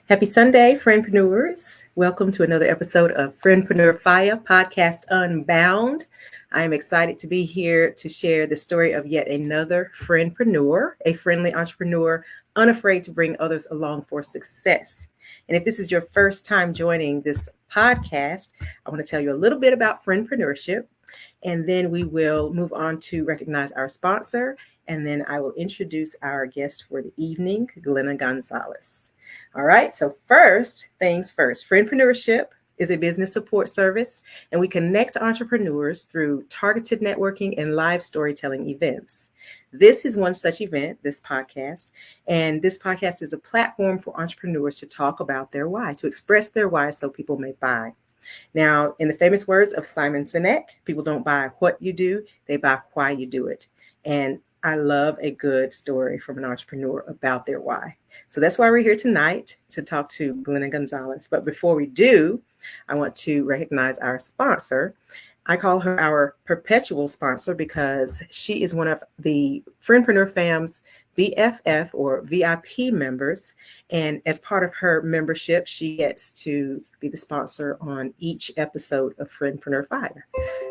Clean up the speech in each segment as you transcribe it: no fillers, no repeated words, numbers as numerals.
Happy Sunday, Friendpreneurs. Welcome to another episode of Friendpreneur Fiyah podcast Unbound. I am excited to be here to share the story of yet another friendpreneur, a friendly entrepreneur, unafraid to bring others along for success. And if this is your first time joining this podcast, I want to tell you a little bit about friendpreneurship, and then we will move on to recognize our sponsor, and then I will introduce our guest for the evening, Glenna Gonzalez. All right, so first things first, Friendpreneurship is a business support service, and we connect entrepreneurs through targeted networking and live storytelling events. This is one such event, this podcast, and this podcast is a platform for entrepreneurs to talk about their why, to express their why so people may buy. Now, in the famous words of Simon Sinek, people don't buy what you do, they buy why you do it. And I love a good story from an entrepreneur about their why. So that's why we're here tonight to talk to Glenna Gonzalez. But before we do, I want to recognize our sponsor. I call her our perpetual sponsor because she is one of the Friendpreneur fam's BFF or VIP members. And as part of her membership, she gets to be the sponsor on each episode of Friendpreneur Fire.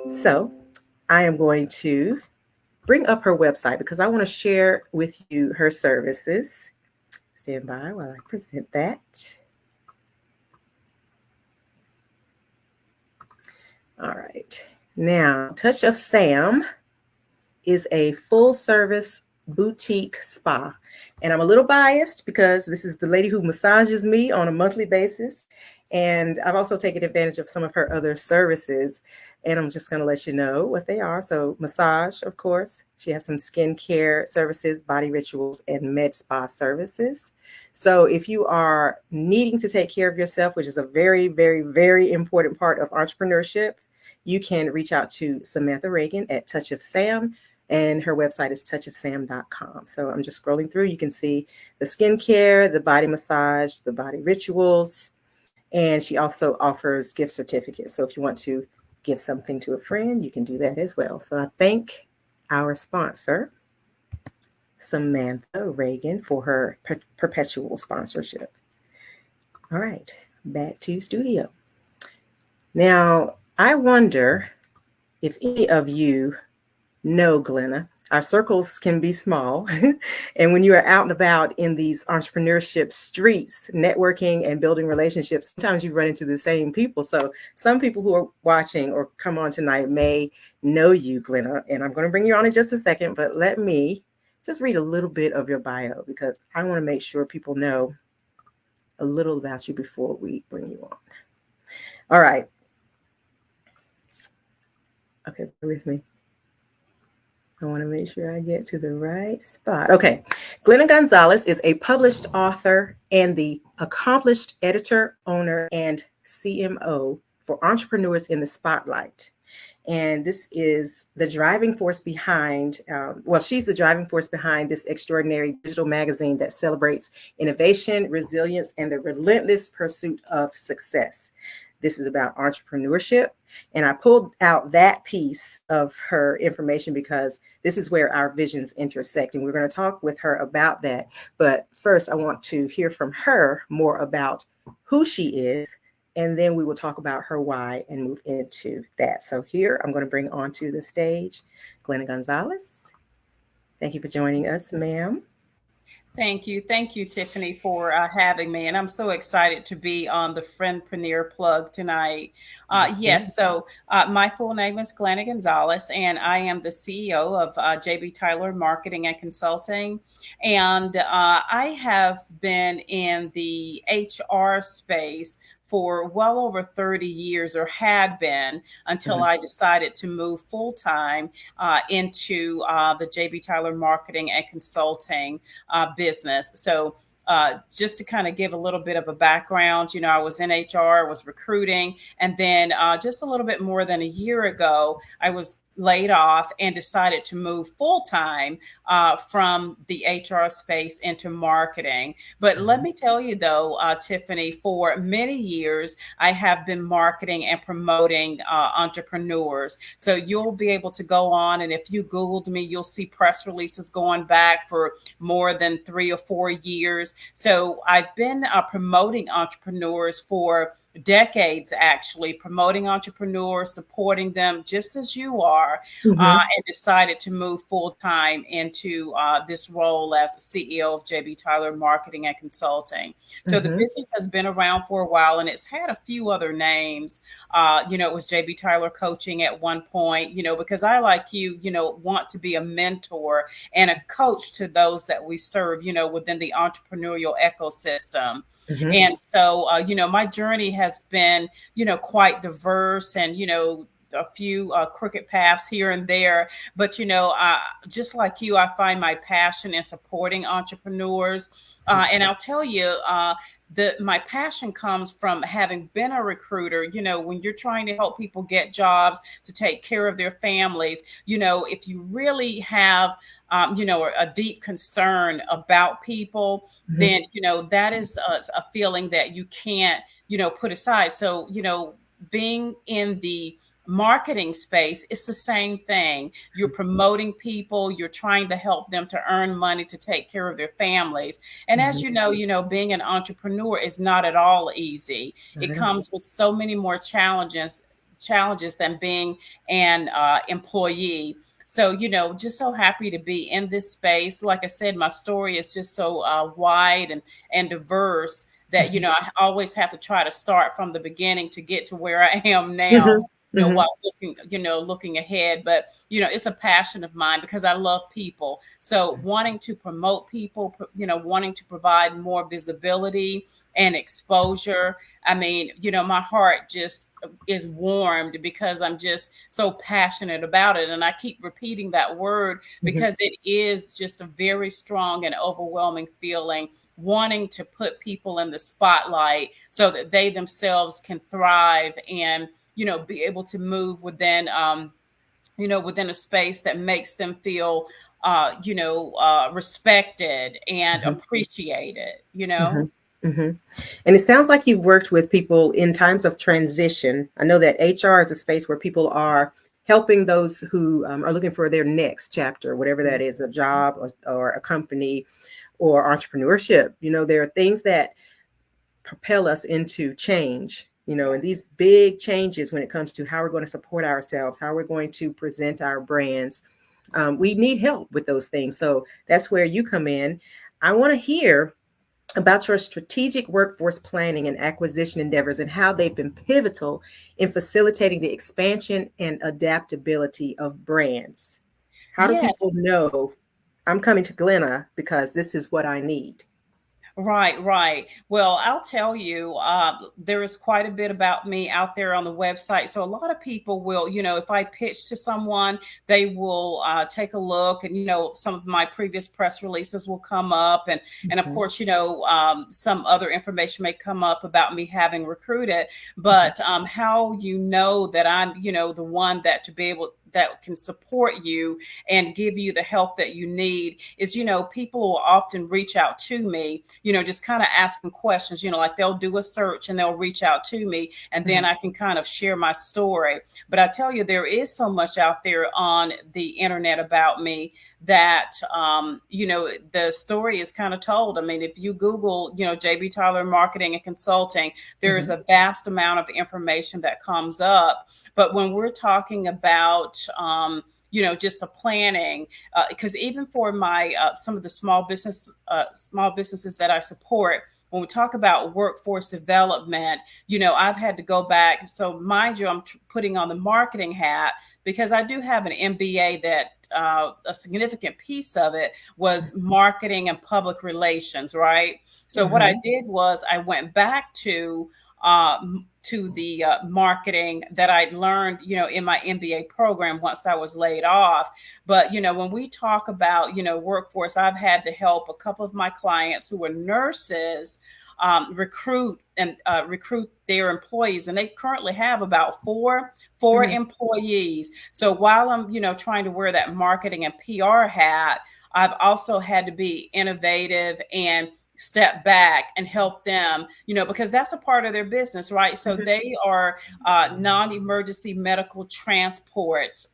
So I am going to bring up her website because I want to share with you her services. Stand by while I present that. All right. Now, Touch of Sam is a full service boutique spa. And I'm a little biased because this is the lady who massages me on a monthly basis. And I've also taken advantage of some of her other services. And I'm just going to let you know what they are. So massage, of course. She has some skincare services, body rituals, and med spa services. So if you are needing to take care of yourself, which is a very, very, very important part of entrepreneurship, you can reach out to Samantha Reagan at Touch of Sam. And her website is touchofsam.com. So I'm just scrolling through. You can see the skincare, the body massage, the body rituals. And she also offers gift certificates. So if you want to give something to a friend, you can do that as well. So I thank our sponsor, Samantha Reagan, for her perpetual sponsorship. All right, back to studio. Now, I wonder if any of you know Glenna. Our circles can be small. And when you are out and about in these entrepreneurship streets, networking and building relationships, sometimes you run into the same people. So some people who are watching or come on tonight may know you, Glenna, and I'm going to bring you on in just a second, but let me just read a little bit of your bio because I want to make sure people know a little about you before we bring you on. All right. Okay, bear with me. I want to make sure I get to the right spot. Okay. Glenna Gonzalez is a published author and the accomplished editor, owner, and CMO for Entrepreneurs in the Spotlight. And this is the driving force behind, she's the driving force behind this extraordinary digital magazine that celebrates innovation, resilience, and the relentless pursuit of success. This is about entrepreneurship. And I pulled out that piece of her information because this is where our visions intersect. And we're going to talk with her about that. But first, I want to hear from her more about who she is. And then we will talk about her why and move into that. So here, I'm going to bring onto the stage Glenna Gonzalez. Thank you for joining us, ma'am. Thank you. Thank you, Tiffany, for having me. And I'm so excited to be on the Friendpreneur plug tonight. Yes, so my full name is Glenna Gonzalez, and I am the CEO of JB Tyler Marketing and Consulting. And I have been in the HR space for well over 30 years, or had been, until I decided to move full-time into the JB Tyler Marketing and Consulting business. So just to kind of give a little bit of a background, I was in HR, was recruiting, and then just a little bit more than a year ago, I was laid off and decided to move full-time from the HR space into marketing. But let me tell you though, Tiffany, for many years, I have been marketing and promoting entrepreneurs. So you'll be able to go on, and if you Googled me, you'll see press releases going back for more than 3 or 4 years. So I've been promoting entrepreneurs for decades, actually, promoting entrepreneurs, supporting them just as you are, and decided to move full time into this role as CEO of JB Tyler Marketing and Consulting. So the business has been around for a while, and it's had a few other names. It was JB Tyler Coaching at one point, because I, like you, want to be a mentor and a coach to those that we serve, within the entrepreneurial ecosystem. And so, my journey has been, quite diverse, and, a few crooked paths here and there. But, just like you, I find my passion in supporting entrepreneurs. And I'll tell you, my passion comes from having been a recruiter. When you're trying to help people get jobs, to take care of their families, if you really have a deep concern about people, then, that is a feeling that you can't, put aside. So, being in the marketing space, it's the same thing. You're promoting people, you're trying to help them to earn money to take care of their families. And as you know, being an entrepreneur is not at all easy. It comes with so many more challenges than being an employee. So, just so happy to be in this space. Like I said, my story is just so wide and diverse that, I always have to try to start from the beginning to get to where I am now. While looking ahead. But, it's a passion of mine because I love people. So wanting to promote people, wanting to provide more visibility and exposure. I mean, my heart just is warmed because I'm just so passionate about it. And I keep repeating that word because it is just a very strong and overwhelming feeling, wanting to put people in the spotlight so that they themselves can thrive and, be able to move within, within a space that makes them feel, respected and appreciated, And it sounds like you've worked with people in times of transition. I know that HR is a space where people are helping those who are looking for their next chapter, whatever that is, a job or a company or entrepreneurship. There are things that propel us into change, and these big changes when it comes to how we're going to support ourselves, how we're going to present our brands. We need help with those things. So that's where you come in. I want to hear about your strategic workforce planning and acquisition endeavors and how they've been pivotal in facilitating the expansion and adaptability of brands. How do Yes. people know I'm coming to Glenna because this is what I need? Right. Well, I'll tell you, there is quite a bit about me out there on the website. So a lot of people will, if I pitch to someone, they will take a look, and, some of my previous press releases will come up. And of course, some other information may come up about me having recruited. But how that I'm, the one that can support you and give you the help that you need is, people will often reach out to me, just kind of asking questions, like they'll do a search and they'll reach out to me, and then I can kind of share my story. But I tell you, there is so much out there on the internet about me that, the story is kind of told. I mean, if you Google, JB Tyler Marketing and Consulting, there is a vast amount of information that comes up. But when we're talking about, just the planning, because even for my some of the small businesses that I support, when we talk about workforce development, I've had to go back. So mind you, I'm putting on the marketing hat because I do have an MBA that a significant piece of it was marketing and public relations, right? So what I did was I went back to the marketing that I learned, in my MBA program once I was laid off. But, when we talk about, workforce, I've had to help a couple of my clients who were nurses recruit their employees. And they currently have about four employees. So while I'm, trying to wear that marketing and PR hat, I've also had to be innovative and step back and help them, because that's a part of their business, right? So they are non-emergency medical transport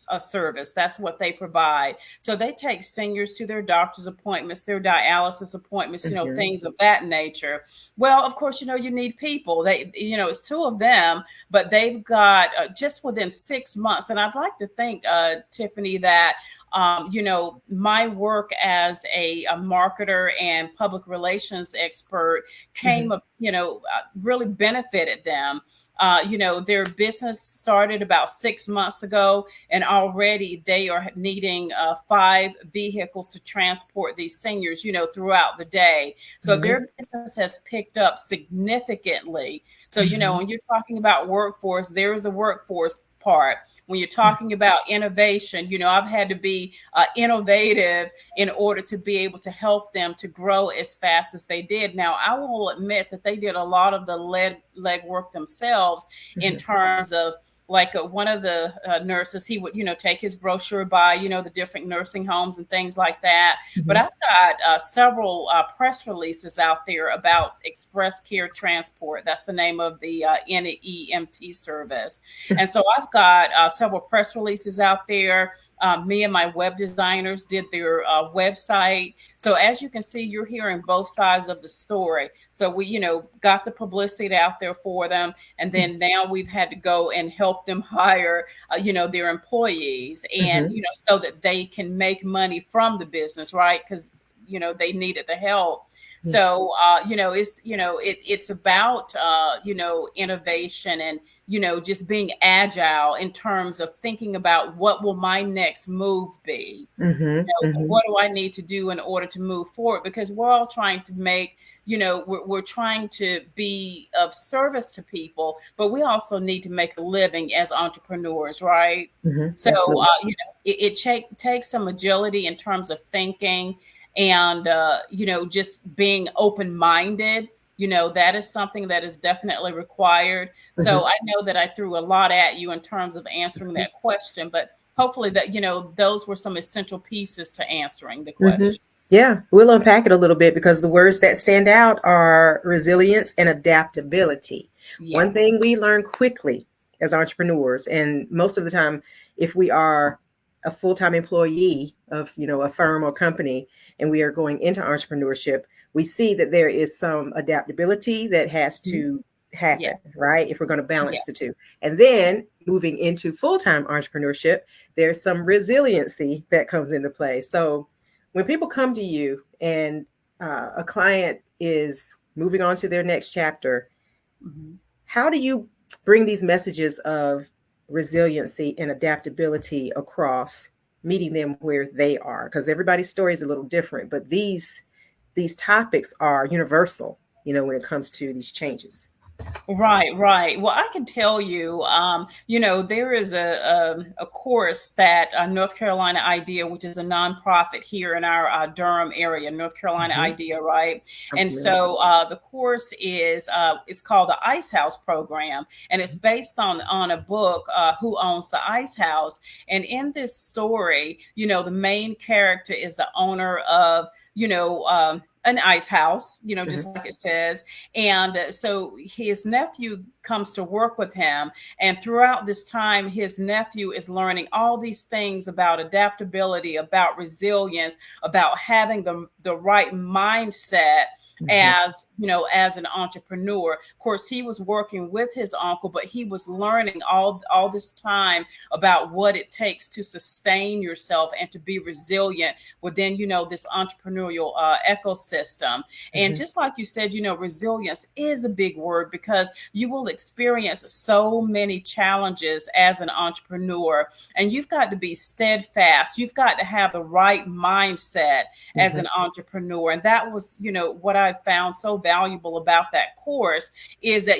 a service. That's what they provide. So they take seniors to their doctor's appointments, their dialysis appointments, things of that nature. Well, of course, you need people. It's two of them, but they've got just within 6 months. And I'd like to think, Tiffany, that my work as a marketer and public relations expert came up, really benefited them. Their business started about 6 months ago, and already they are needing 5 vehicles to transport these seniors, throughout the day. So their business has picked up significantly. So, when you're talking about workforce, there's the workforce part. When you're talking about innovation, I've had to be innovative in order to be able to help them to grow as fast as they did. Now, I will admit that they did a lot of the leg work themselves in terms of, like one of the nurses, he would, take his brochure by, the different nursing homes and things like that. But I've got several press releases out there about Express Care Transport. That's the name of the NEMT service. And so I've got several press releases out there. Me and my web designers did their website. So as you can see, you're hearing both sides of the story. So we, got the publicity out there for them. And then now we've had to go and help them hire, their employees and, so that they can make money from the business, right? Because, they needed the help. Yes. So, it's about, innovation and, just being agile in terms of thinking about what will my next move be? What do I need to do in order to move forward? Because we're all trying to make, we're trying to be of service to people, but we also need to make a living as entrepreneurs, right? So, it takes some agility in terms of thinking and, just being open-minded. That is something that is definitely required. So I know that I threw a lot at you in terms of answering that question, but hopefully that, those were some essential pieces to answering the question. Yeah, we'll unpack it a little bit because the words that stand out are resilience and adaptability. Yes. One thing we learn quickly as entrepreneurs, and most of the time, if we are a full-time employee of, a firm or company, and we are going into entrepreneurship, we see that there is some adaptability that has to happen, right? If we're going to balance the two. And then moving into full-time entrepreneurship, there's some resiliency that comes into play. So when people come to you and a client is moving on to their next chapter, how do you bring these messages of resiliency and adaptability across, meeting them where they are? Because everybody's story is a little different, but these topics are universal, when it comes to these changes. Right. Well, I can tell you, there is a course that North Carolina IDEA, which is a nonprofit here in our Durham area, North Carolina IDEA, right? And so the course is it's called the Ice House Program, and it's based on a book, Who Owns the Ice House? And in this story, the main character is the owner of, an ice house, just like it says. And so his nephew comes to work with him. And throughout this time, his nephew is learning all these things about adaptability, about resilience, about having the right mindset as an entrepreneur. Of course, he was working with his uncle, but he was learning all this time about what it takes to sustain yourself and to be resilient within, this entrepreneurial ecosystem. And just like you said, resilience is a big word because you will experience so many challenges as an entrepreneur, and you've got to be steadfast. You've got to have the right mindset as an entrepreneur. And that was, what I found so valuable about that course is that,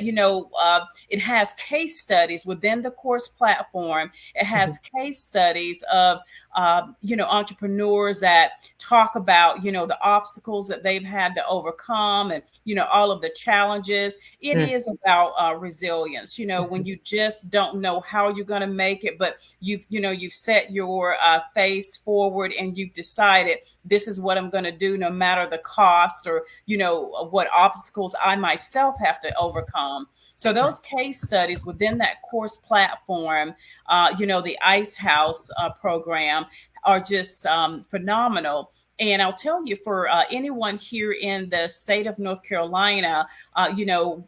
it has case studies within the course platform. It has case studies of, entrepreneurs that talk about, the obstacles that that they've had to overcome, and all of the challenges. It is about resilience. When you just don't know how you're going to make it, but you've set your face forward, and you've decided this is what I'm going to do, no matter the cost, or what obstacles I myself have to overcome. So those case studies within that course platform, the Ice House program, are just phenomenal. And I'll tell you, for anyone here in the state of North Carolina,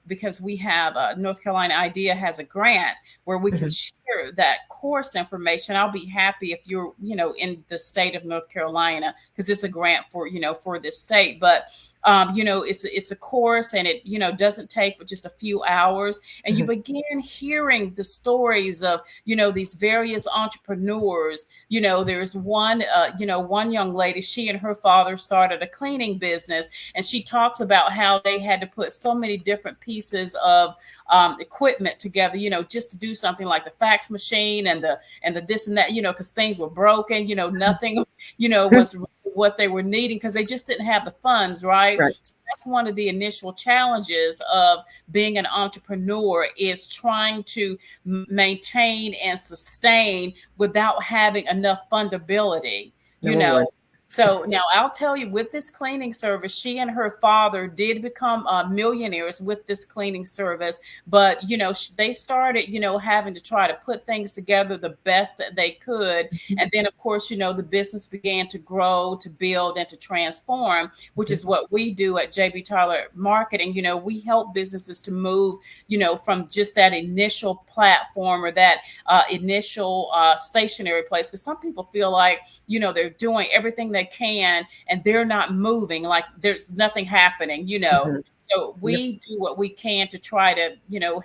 because we have North Carolina IDEA has a grant where we can share that course information. I'll be happy if you're, in the state of North Carolina, because it's a grant for, for this state. But it's a course, and it doesn't take but just a few hours, and you begin hearing the stories of these various entrepreneurs. There's one young lady. She and her father started a cleaning business, and she talks about how they had to put so many different pieces of equipment together, just to do something like the fax machine and the this and that, because things were broken. Nothing was what they were needing, because they just didn't have the funds, right? So that's one of the initial challenges of being an entrepreneur, is trying to maintain and sustain without having enough fundability, So now I'll tell you, with this cleaning service, she and her father did become millionaires with this cleaning service. But, they started, having to try to put things together the best that they could. And then, of course, the business began to grow, to build, and to transform, which is what we do at JB Tyler Marketing. We help businesses to move, from just that initial platform, or that initial stationary place. Because some people feel like, they're doing everything they can, and they're not moving, like there's nothing happening. So we do what we can to try to,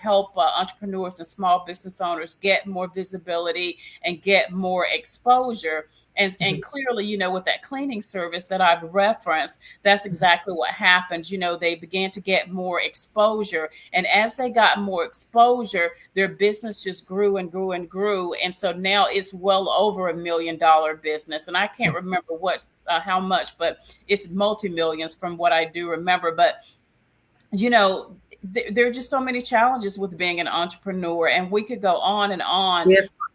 help entrepreneurs and small business owners get more visibility and get more exposure. And clearly, with that cleaning service that I've referenced, that's exactly what happens. They began to get more exposure. And as they got more exposure, their business just grew and grew and grew. And so now it's well over $1 million business. And I can't remember how much, but it's multi-millions from what I do remember. But there are just so many challenges with being an entrepreneur, and we could go on and on.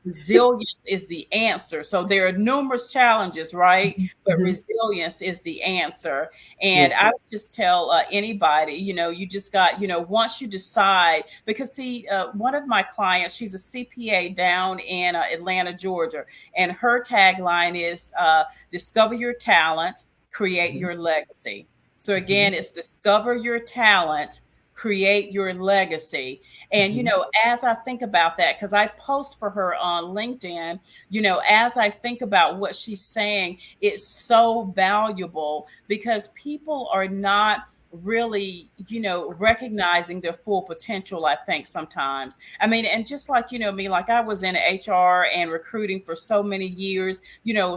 Resilience is the answer. So there are numerous challenges, right? But resilience is the answer. And I would just tell anybody, you just got, once you decide, because see, one of my clients, she's a CPA down in Atlanta, Georgia, and her tagline is discover your talent, create your legacy. So again, it's discover your talent, create your legacy. And, as I think about that, because I post for her on LinkedIn, as I think about what she's saying, it's so valuable, because people are not really, recognizing their full potential, I think sometimes. I mean, and just like, me, like I was in HR and recruiting for so many years,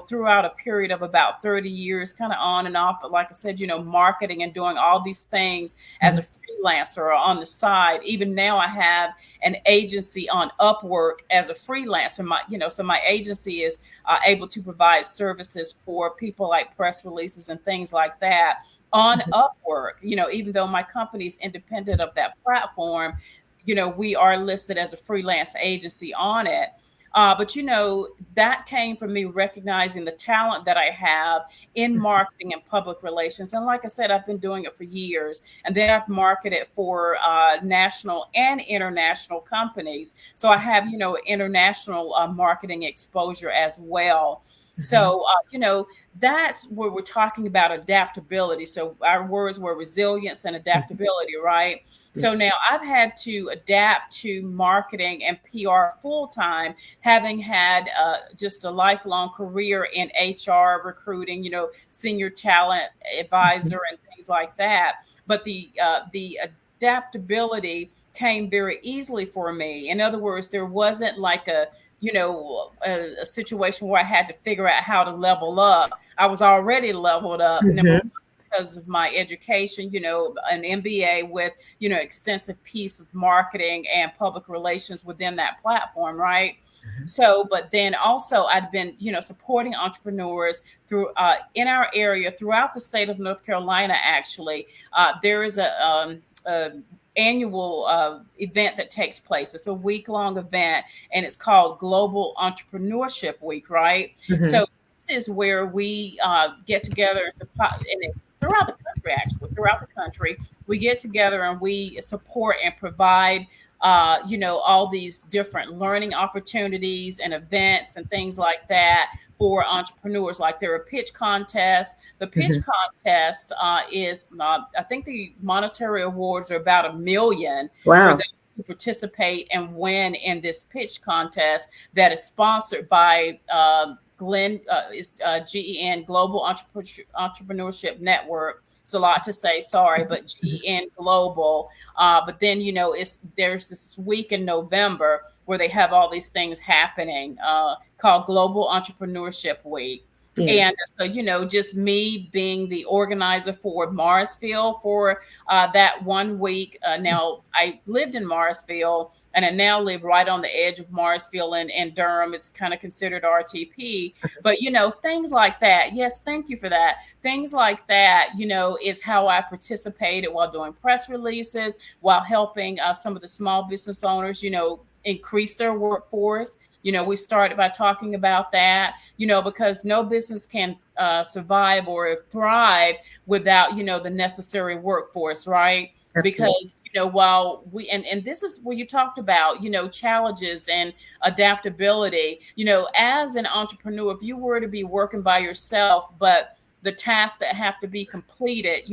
throughout a period of about 30 years, kind of on and off. But like I said, marketing and doing all these things as a freelancer or on the side. Even now I have an agency on Upwork as a freelancer. So my agency is able to provide services for people like press releases and things like that on Upwork. Even though my company is independent of that platform, we are listed as a freelance agency on it. But that came from me recognizing the talent that I have in marketing and public relations. And like I said, I've been doing it for years. And then I've marketed for national and international companies. So I have, international marketing exposure as well. So, that's where we're talking about adaptability. So our words were resilience and adaptability, right? So now I've had to adapt to marketing and PR full time, having had just a lifelong career in HR, recruiting, senior talent advisor and things like that. But the adaptability came very easily for me. In other words, there wasn't like a situation where I had to figure out how to level up. I was already leveled up. because of my education, an MBA with, extensive piece of marketing and public relations within that platform, right? So, but then also I'd been, supporting entrepreneurs through in our area throughout the state of North Carolina. Actually, there is a annual event that takes place. It's a week-long event, and it's called Global Entrepreneurship Week, right? Mm-hmm. So this is where we get together and it's throughout the country, actually, throughout the country, we get together and we support and provide all these different learning opportunities and events and things like that for entrepreneurs. Like there are pitch contests. The pitch Mm-hmm. contest is, I think the monetary awards are about $1 million for Wow. those who participate and win in this pitch contest that is sponsored by GEN, Global Entrepreneurship Network. It's a lot to say, sorry, but GEN Global. But then, there's this week in November where they have all these things happening called Global Entrepreneurship Week. Yeah. And so, just me being the organizer for Morrisville for that 1 week. Now, I lived in Morrisville, and I now live right on the edge of Morrisville and Durham. It's kind of considered RTP. But, things like that. Yes, thank you for that. Things like that, is how I participated while doing press releases, while helping some of the small business owners, increase their workforce. We started by talking about that, because no business can survive or thrive without, the necessary workforce, right? Absolutely. Because, while we, and this is where you talked about, challenges and adaptability, as an entrepreneur, if you were to be working by yourself, but the tasks that have to be completed,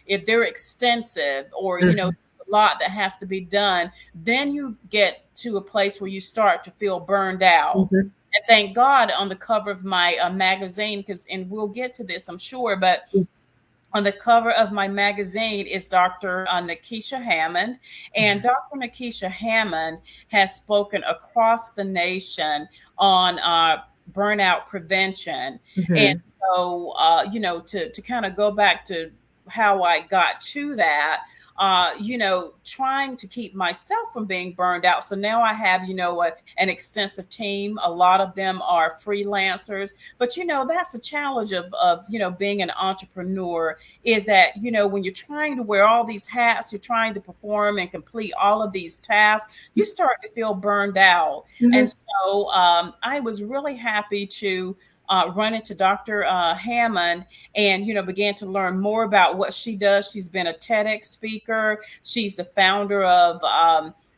if they're extensive or, Mm-hmm. a lot that has to be done, then you get to a place where you start to feel burned out. Mm-hmm. And thank God on the cover of my magazine, and we'll get to this, I'm sure, but Yes. on the cover of my magazine is Dr. Nikisha Hammond. And Dr. Nikisha Hammond has spoken across the nation on burnout prevention. And Mm-hmm. so, to kind of go back to how I got to that, trying to keep myself from being burned out. So now I have, an extensive team. A lot of them are freelancers, but, that's a challenge of, being an entrepreneur is that, when you're trying to wear all these hats, you're trying to perform and complete all of these tasks, you start to feel burned out. Mm-hmm. And so I was really happy to run into Dr. Hammond and, began to learn more about what she does. She's been a TEDx speaker. She's the founder of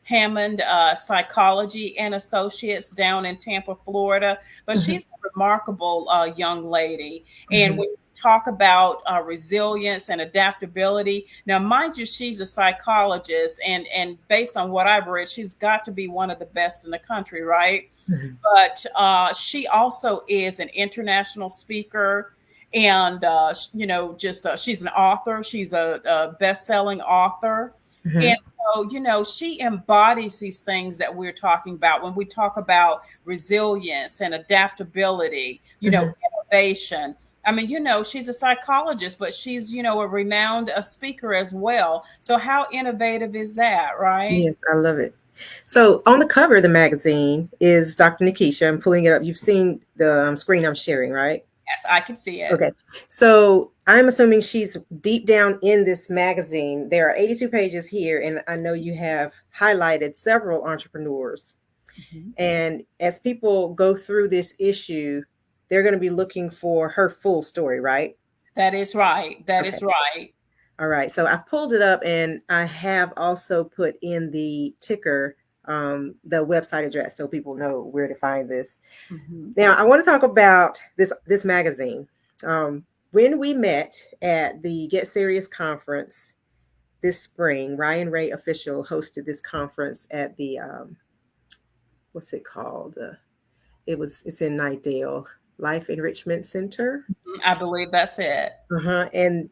Hammond Psychology and Associates down in Tampa, Florida. But Mm-hmm. she's a remarkable young lady. And Mm-hmm. when you talk about resilience and adaptability, now, mind you, she's a psychologist. And based on what I've read, she's got to be one of the best in the country, right? Mm-hmm. But she also is an international speaker. And, she's an author. She's a best-selling author. Mm-hmm. And so, she embodies these things that we're talking about when we talk about resilience and adaptability, Mm-hmm. innovation. I mean, she's a psychologist, but she's, a renowned speaker as well. So how innovative is that, right? Yes, I love it. So on the cover of the magazine is Dr. Nikisha. I'm pulling it up. You've seen the screen I'm sharing, right? Yes, I can see it. Okay. So I'm assuming she's deep down in this magazine. There are 82 pages here, and I know you have highlighted several entrepreneurs. Mhm. And as people go through this issue, they're going to be looking for her full story, right? That is right. That Okay. is right. All right. So I've pulled it up, and I have also put in the ticker, the website address, so people know where to find this. Mhm. Now, I want to talk about this magazine. When we met at the Get Serious conference this spring, Ryan Ray Official hosted this conference at the what's it called? It's in Nightdale Life Enrichment Center. I believe that's it. Uh-huh. And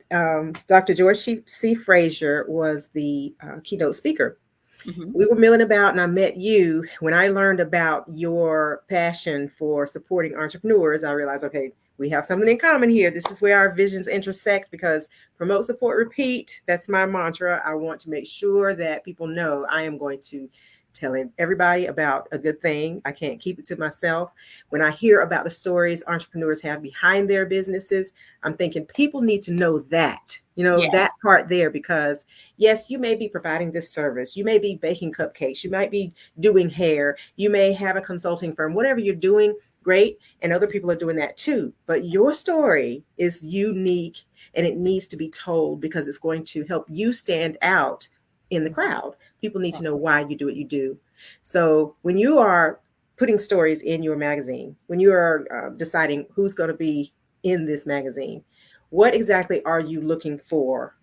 Dr. George C. Frazier was the keynote speaker. Mhm. We were milling about, and I met you. When I learned about your passion for supporting entrepreneurs, I realized, okay, we have something in common here. This is where our visions intersect, because promote, support, repeat. That's my mantra. I want to make sure that people know I am going to tell everybody about a good thing. I can't keep it to myself. When I hear about the stories entrepreneurs have behind their businesses, I'm thinking people need to know that, that Yes. part there, because yes, you may be providing this service. You may be baking cupcakes. You might be doing hair. You may have a consulting firm, whatever you're doing. Great. And other people are doing that too. But your story is unique and it needs to be told, because it's going to help you stand out in the crowd. People need to know why you do what you do. So when you are putting stories in your magazine, when you are deciding who's going to be in this magazine, what exactly are you looking for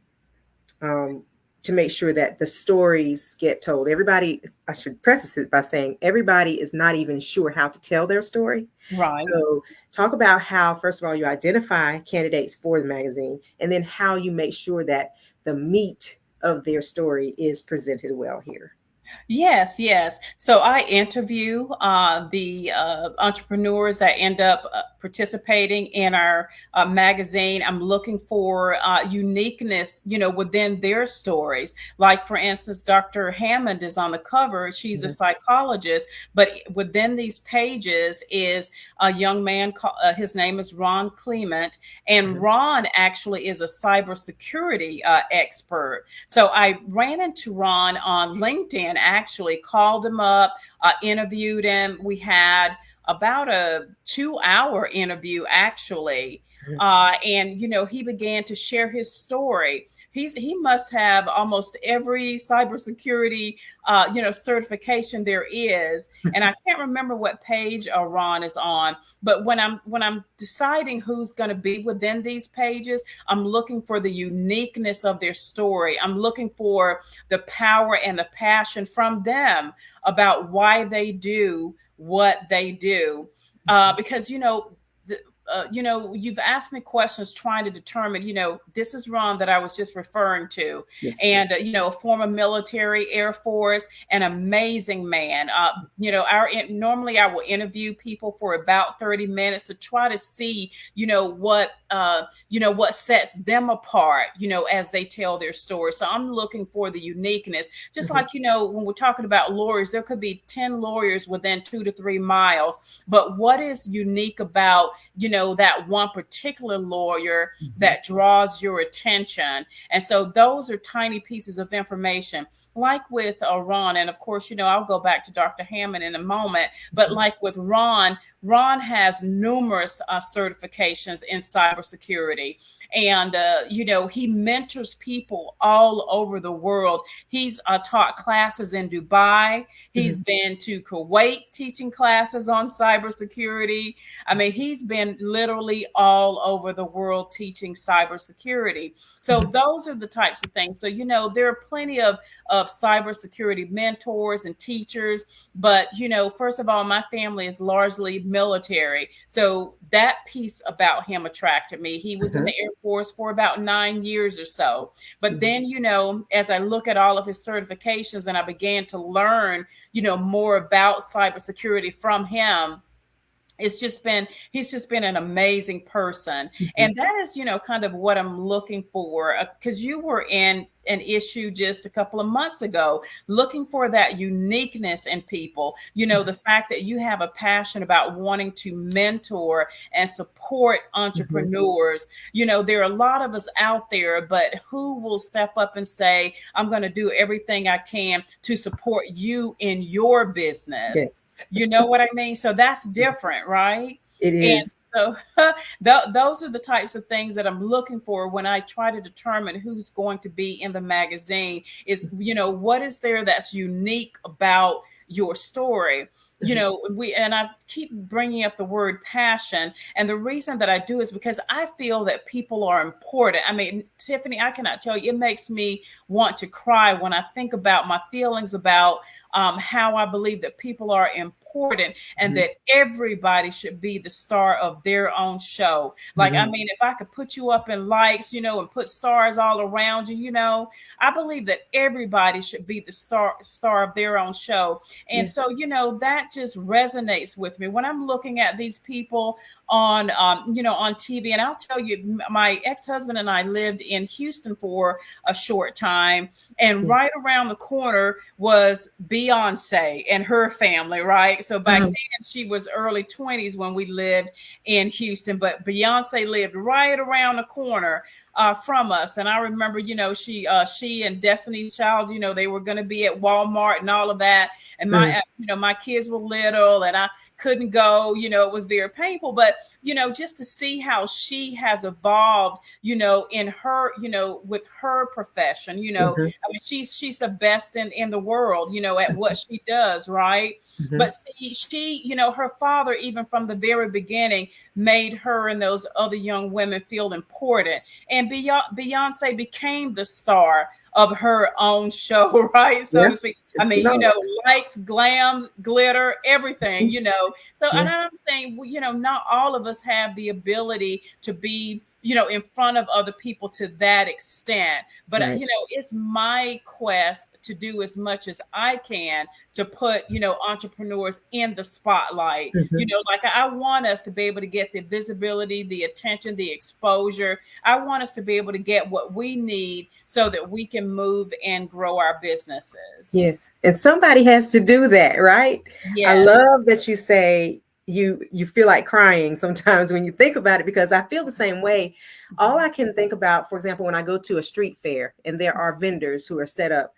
to make sure that the stories get told? Everybody, I should preface it by saying everybody is not even sure how to tell their story. Right. So talk about how, first of all, you identify candidates for the magazine, and then how you make sure that the meat of their story is presented well here. Yes, yes. So I interview the entrepreneurs that end up participating in our magazine. I'm looking for uniqueness, within their stories. Like, for instance, Dr. Hammond is on the cover. She's a psychologist, but within these pages is a young man. His name is Ron Clement, and Ron actually is a cybersecurity expert. So I ran into Ron on LinkedIn, actually called him up, interviewed him. We had about a 2-hour interview, actually. And he began to share his story. He must have almost every cybersecurity certification there is, and I can't remember what page Ron is on. But when I'm deciding who's going to be within these pages, I'm looking for the uniqueness of their story. I'm looking for the power and the passion from them about why they do what they do, because you've asked me questions trying to determine, this is Ron that I was just referring to. Yes. And, a former military, Air Force, an amazing man. Normally I will interview people for about 30 minutes to try to see, what sets them apart, as they tell their story. So I'm looking for the uniqueness, just like, when we're talking about lawyers, there could be 10 lawyers within 2 to 3 miles, but what is unique about, that one particular lawyer that draws your attention? And so those are tiny pieces of information, like with Ron. And of course, I'll go back to Dr. Hammond in a moment, but like with Ron has numerous certifications in cybersecurity. And, he mentors people all over the world. He's taught classes in Dubai. He's been to Kuwait teaching classes on cybersecurity. I mean, he's been literally all over the world teaching cybersecurity. So those are the types of things. So, there are plenty of cybersecurity mentors and teachers. But, first of all, my family is largely military. So that piece about him attracted me. He was in the Air Force for about 9 years or so. But then, as I look at all of his certifications and I began to learn, more about cybersecurity from him, he's just been an amazing person. And that is, kind of what I'm looking for, because you were in an issue just a couple of months ago, looking for that uniqueness in people, the fact that you have a passion about wanting to mentor and support entrepreneurs. There are a lot of us out there, but who will step up and say, I'm going to do everything I can to support you in your business? Yes. You know what I mean? So that's different, right? It is. And so those are the types of things that I'm looking for when I try to determine who's going to be in the magazine. Is, what is there that's unique about your story? And I keep bringing up the word passion. And the reason that I do is because I feel that people are important. I mean, Tiffany, I cannot tell you, it makes me want to cry when I think about my feelings about how I believe that people are important important and that everybody should be the star of their own show. Like, I mean, if I could put you up in lights, and put stars all around you, I believe that everybody should be the star of their own show. And so, that just resonates with me when I'm looking at these people on, on TV. And I'll tell you, my ex-husband and I lived in Houston for a short time, and right around the corner was Beyonce and her family, right? So back then she was early 20s when we lived in Houston, but Beyonce lived right around the corner from us. And I remember, she and Destiny's Child, they were going to be at Walmart and all of that. And my kids were little and I couldn't go, it was very painful, but, just to see how she has evolved, in her, with her profession, I mean, she's the best in the world, at what she does. Right. But she, her father, even from the very beginning, made her and those other young women feel important. And Beyonce became the star of her own show, right? So to speak. I mean, lights, glam, glitter, everything, So, and I'm saying, not all of us have the ability to be, in front of other people to that extent. But, it's my quest to do as much as I can to put, entrepreneurs in the spotlight. Like I want us to be able to get the visibility, the attention, the exposure. I want us to be able to get what we need so that we can move and grow our businesses. Yes. And somebody has to do that, right? Yes. I love that you say you feel like crying sometimes when you think about it, because I feel the same way. All I can think about, for example, when I go to a street fair and there are vendors who are set up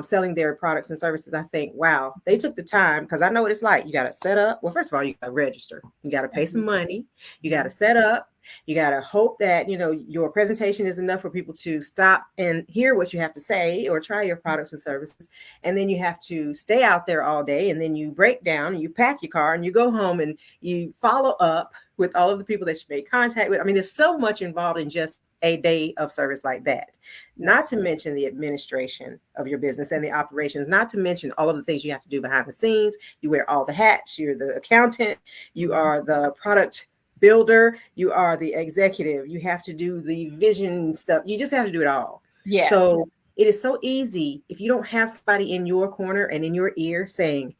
selling their products and services, I think, wow, they took the time, because I know what it's like. You got to set up. Well, first of all, you got to register. You got to pay some money. You got to set up. You got to hope that, your presentation is enough for people to stop and hear what you have to say or try your products and services. And then you have to stay out there all day. And then you break down and you pack your car and you go home and you follow up with all of the people that you made contact with. I mean, there's so much involved in just a day of service like that, not to mention the administration of your business and the operations, not to mention all of the things you have to do behind the scenes. You wear all the hats. You're the accountant. You are the product builder. You are the executive. You have to do the vision stuff. You just have to do it all. Yes. So it is so easy if you don't have somebody in your corner and in your ear saying,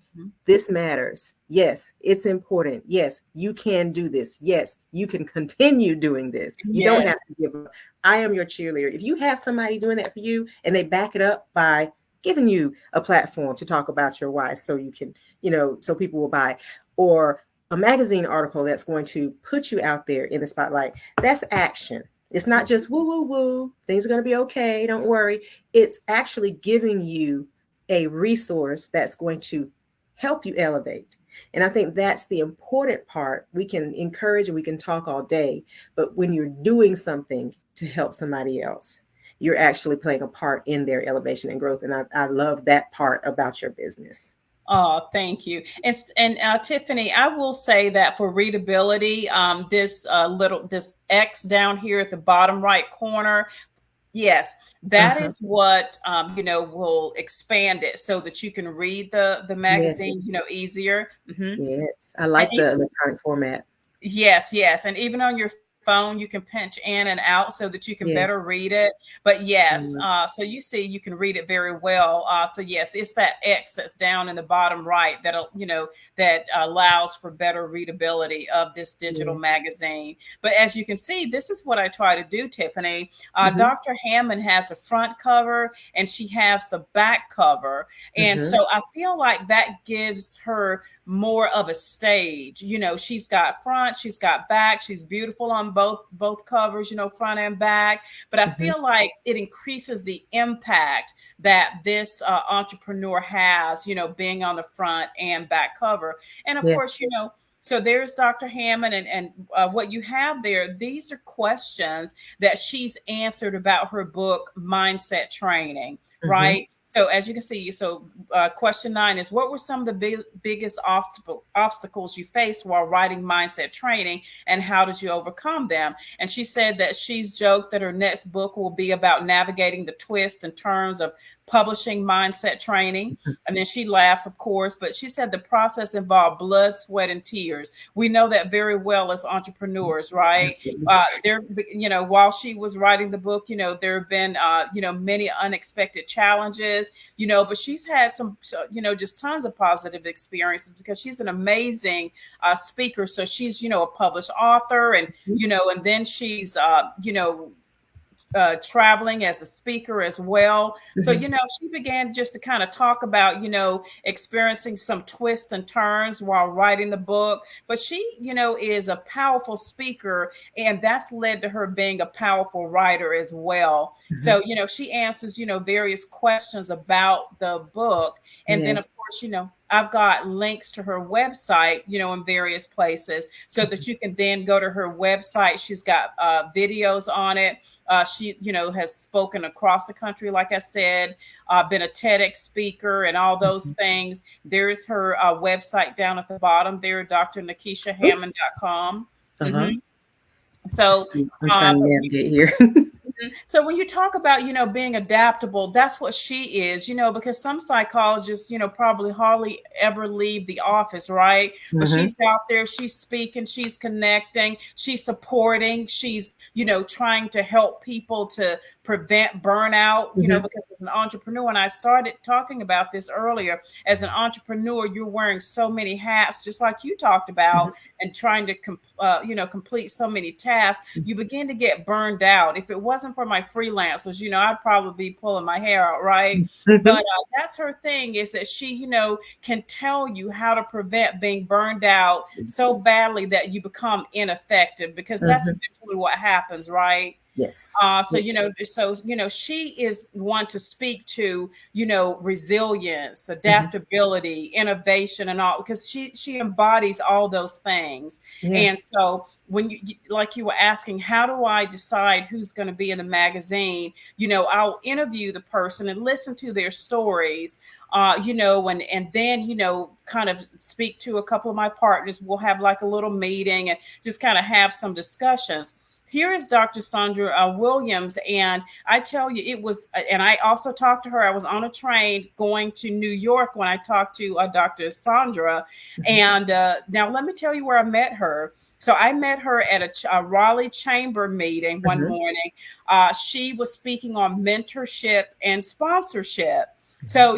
this matters. Yes, it's important. Yes, you can do this. Yes, you can continue doing this. You don't have to give up. I am your cheerleader. If you have somebody doing that for you and they back it up by giving you a platform to talk about your why, so you can, so people will buy, or a magazine article that's going to put you out there in the spotlight, that's action. It's not just woo, woo, woo. Things are going to be okay. Don't worry. It's actually giving you a resource that's going to help you elevate. And I think that's the important part. We can encourage and we can talk all day, but when you're doing something to help somebody else, you're actually playing a part in their elevation and growth. And I love that part about your business. Oh, thank you. And Tiffany, I will say that for readability, this X down here at the bottom right corner, yes, that is what, will expand it so that you can read the magazine, easier. Yes, I like the electronic format. Yes. And even on your phone, you can pinch in and out so that you can better read it. But yes, so you see, you can read it very well. So yes, it's that X that's down in the bottom right that'll, that allows for better readability of this digital magazine. But as you can see, this is what I try to do, Tiffany. Dr. Hammond has a front cover and she has the back cover. And so I feel like that gives her more of a stage. She's got front, she's got back, she's beautiful on both covers, front and back. But I feel like it increases the impact that this entrepreneur has, being on the front and back cover. And of course, so there's Dr. Hammond and what you have there. These are questions that she's answered about her book, Mindset Training, right? So as you can see, question 9 is, what were some of the biggest obstacles you faced while writing mindset training, and how did you overcome them? And she said that she's joked that her next book will be about navigating the twists and turns of publishing mindset training. And then she laughs, of course, but she said the process involved blood, sweat, and tears. We know that very well as entrepreneurs, right? There, while she was writing the book, there have been, many unexpected challenges, but she's had some, just tons of positive experiences because she's an amazing speaker. So she's, a published author, and, and then she's, traveling as a speaker as well. So, she began just to kind of talk about, experiencing some twists and turns while writing the book. But she, is a powerful speaker, and that's led to her being a powerful writer as well. So, she answers, various questions about the book. And then, of course, I've got links to her website, in various places so that you can then go to her website. She's got videos on it. She, has spoken across the country, like I said, been a TEDx speaker and all those things. There is her website down at the bottom there, drnikishahammond.com. So I'm trying to navigate here. So when you talk about, being adaptable, that's what she is, because some psychologists, probably hardly ever leave the office, right? But she's out there, she's speaking, she's connecting, she's supporting, she's, trying to help people to prevent burnout, because as an entrepreneur, and I started talking about this earlier, as an entrepreneur, you're wearing so many hats, just like you talked about, and trying to, complete so many tasks, you begin to get burned out. If it wasn't for my freelancers, I'd probably be pulling my hair out, right? But that's her thing, is that she, can tell you how to prevent being burned out so badly that you become ineffective, because that's eventually what happens, right? Yes. She is one to speak to, resilience, adaptability, innovation, and all, because she embodies all those things. And so when like you were asking, how do I decide who's going to be in the magazine? I'll interview the person and listen to their stories, and then, kind of speak to a couple of my partners. We'll have like a little meeting and just kind of have some discussions. Here is Dr. Sandra Williams. And I tell you, it was, and I also talked to her. I was on a train going to New York when I talked to Dr. Sandra. And now let me tell you where I met her. So I met her at a Raleigh Chamber meeting one morning. She was speaking on mentorship and sponsorship. So,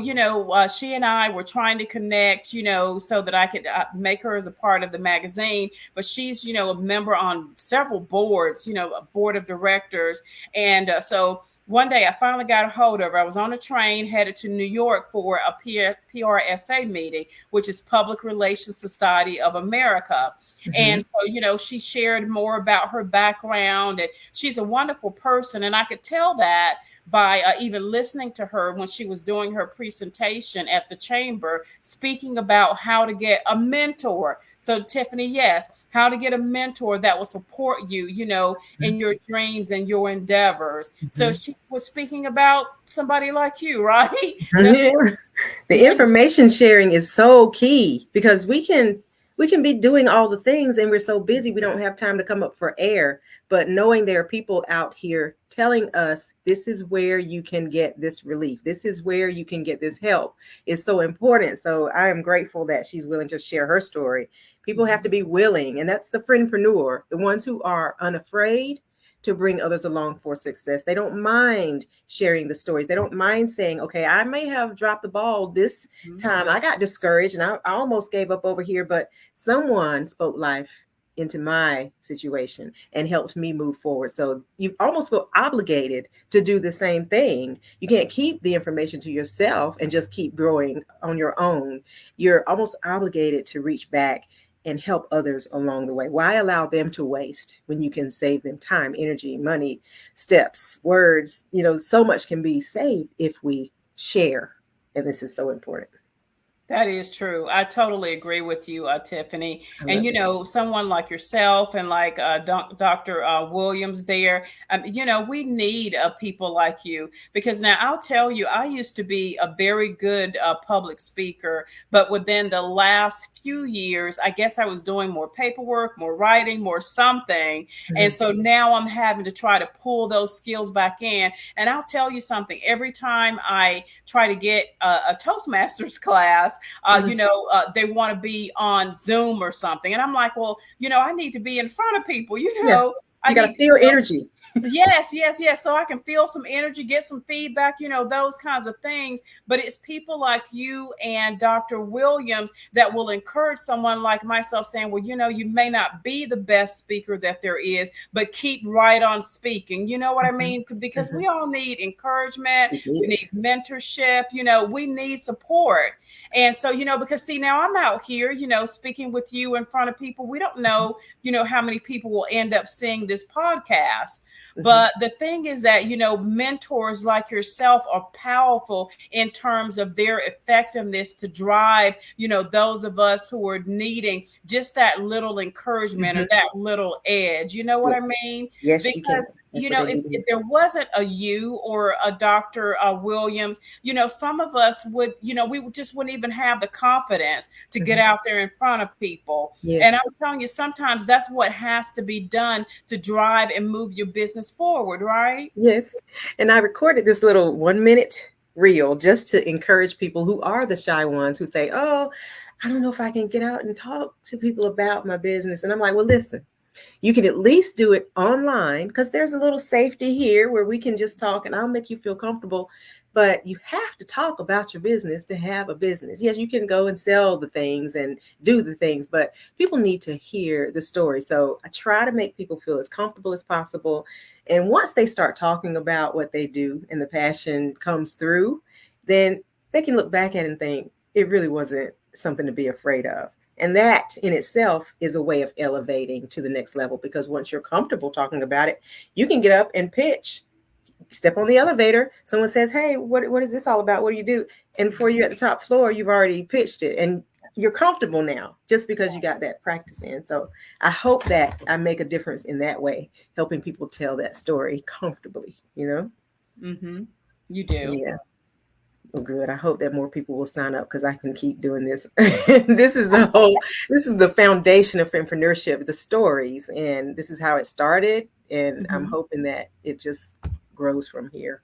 she and I were trying to connect, so that I could make her as a part of the magazine. But she's, a member on several boards, a board of directors. And so one day I finally got a hold of her. I was on a train headed to New York for a PRSA meeting, which is Public Relations Society of America. And so, she shared more about her background, and she's a wonderful person. And I could tell that by even listening to her when she was doing her presentation at the chamber, speaking about how to get a mentor. So Tiffany, yes, how to get a mentor that will support you, in your dreams and your endeavors. So she was speaking about somebody like you, right? The information sharing is so key, because we can be doing all the things and we're so busy we don't have time to come up for air. But knowing there are people out here telling us this is where you can get this relief, this is where you can get this help, is so important. So I am grateful that she's willing to share her story. People have to be willing, and that's the friendpreneur, the ones who are unafraid to bring others along for success. They don't mind sharing the stories. They don't mind saying, okay, I may have dropped the ball this time. I got discouraged and I almost gave up over here, but someone spoke life into my situation and helped me move forward. So you almost feel obligated to do the same thing. You can't keep the information to yourself and just keep growing on your own. You're almost obligated to reach back and help others along the way. Why allow them to waste when you can save them time, energy, money, steps, words? So much can be saved if we share. And this is so important. That is true. I totally agree with you, Tiffany. I And love it. someone like yourself and like Dr. Williams there, we need people like you because now I'll tell you, I used to be a very good public speaker, but within the last few years, I guess I was doing more paperwork, more writing, more something, and Mhm. so now I'm having to try to pull those skills back in. And I'll tell you something: every time I try to get a Toastmasters class Mhm. they want to be on Zoom or something. And I'm like, well, I need to be in front of people, Yeah. I You got to need, feel energy. yes, yes, yes. So I can feel some energy, get some feedback, those kinds of things. But it's people like you and Dr. Williams that will encourage someone like myself saying, well, you may not be the best speaker that there is, but keep right on speaking. You know what I Mhm. mean? Because Mhm. we all need encouragement. You We did. need mentorship. We need support. And so, because see, now I'm out here, speaking with you in front of people. We don't Mhm. know, how many people will end up seeing this podcast. Mhm. But the thing is that, mentors like yourself are powerful in terms of their effectiveness to drive, those of us who are needing just that little encouragement or Mhm. that little edge. You know what I Yes. mean? Yes, you can. Because, That's what they if, need to if hear. there wasn't a you or a Dr. Williams, some of us would, just wouldn't even have the confidence to get Mhm. out there in front of people. Yeah. And I'm telling you, sometimes that's what has to be done to drive and move your business forward, right? Yes. And I recorded this little 1 minute reel just to encourage people who are the shy ones who say, oh, I don't know if I can get out and talk to people about my business. And I'm like, well, listen, you can at least do it online because there's a little safety here where we can just talk and I'll make you feel comfortable. But you have to talk about your business to have a business. Yes, you can go and sell the things and do the things, but people need to hear the story. So I try to make people feel as comfortable as possible. And once they start talking about what they do and the passion comes through, then they can look back at it and think it really wasn't something to be afraid of. And that in itself is a way of elevating to the next level because once you're comfortable talking about it, you can get up and pitch. Step on the elevator, someone says, hey, what is this all about? What do you do? And before you're at the top floor, you've already pitched it and you're comfortable now just because you got that practice in. So I hope that I make a difference in that way, helping people tell that story comfortably. Mm-hmm. You do. Yeah. Well, good. I hope that more people will sign up because I can keep doing this. This is the foundation of entrepreneurship, the stories, and this is how it started. And I'm Mm-hmm. hoping that it just grows from here.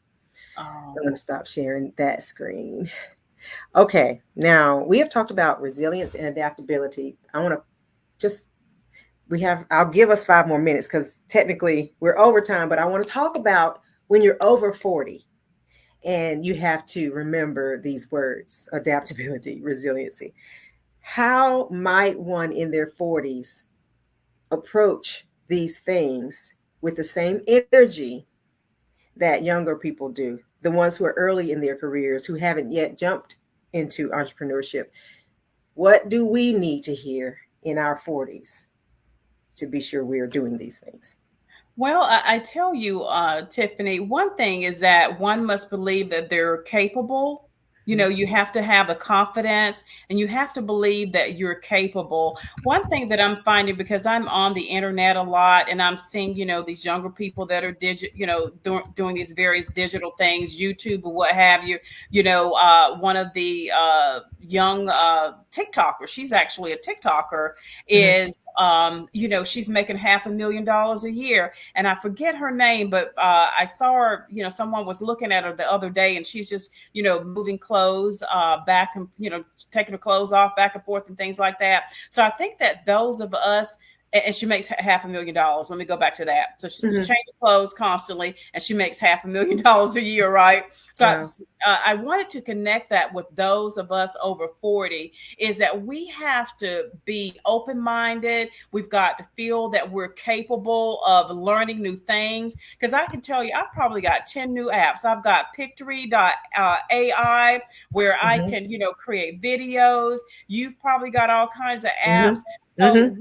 I'm Um, going to stop sharing that screen. Okay, now we have talked about resilience and adaptability. I want to just I'll give us 5 more minutes because technically we're over time, but I want to talk about when you're over 40 and you have to remember these words: adaptability, resiliency. How might one in their 40s approach these things with the same energy that younger people do, the ones who are early in their careers, who haven't yet jumped into entrepreneurship? What do we need to hear in our 40s to be sure we are doing these things? well, I tell you, Tiffany, one thing is that one must believe that they're capable. You have to have the confidence and you have to believe that you're capable. One thing that I'm finding, because I'm on the internet a lot and I'm seeing, these younger people that are doing these various digital things, YouTube or what have you. One of the young TikTokers, she's actually a TikToker, Mhm. is, she's making $500,000 a year, and I forget her name, but I saw her. Someone was looking at her the other day, and she's just moving clothes back and taking her clothes off back and forth and things like that. So I think that those of us, and she makes $500,000. Let me go back to that. So she's Mhm. changing clothes constantly, and she makes $500,000 a year, right? So Wow. I wanted to connect that with those of us over 40, is that we have to be open minded. We've got to feel that we're capable of learning new things. Because I can tell you, I've probably got 10 new apps. I've got Pictory.ai, where I Mhm. can, create videos. You've probably got all kinds of apps. Mhm. So Mhm.